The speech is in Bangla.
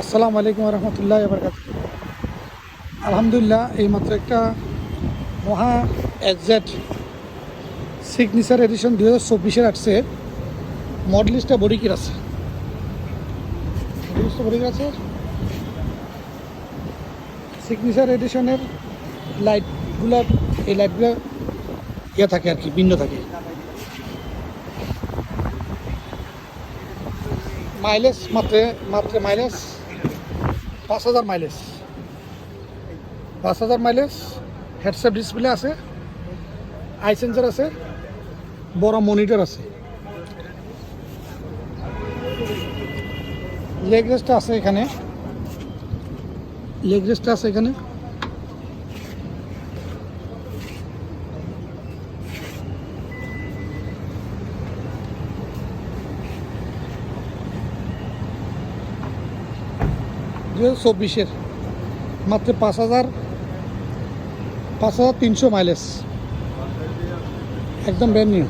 আসসালামু আলাইকুম রহমতুল্লাহ বরকাত। আলহামদুলিল্লাহ, এইমাত্র একটা মহা এক্সাক্ট সিগনেচার এডিশন 2024 আসছে। মডেলিস্টটা বডিকির আছে, সিগনেচার এডিশনের লাইটগুলো, এই লাইটগুলো ইয়ে থাকে আর কি, ভিন্ন থাকে। মাইলেজ মাত্র mileage 5000 mileage, 5000 mileage. Headset display আছে, আই সেন্সর আছে, বড় মনিটর আছে, লেগ রেস্ট আছে এখানে, লেগ রেস্ট আছে এখানে। দু 2024 মাত্র 5300 মাইলেজ, একদম ব্র্যান্ড নিউ।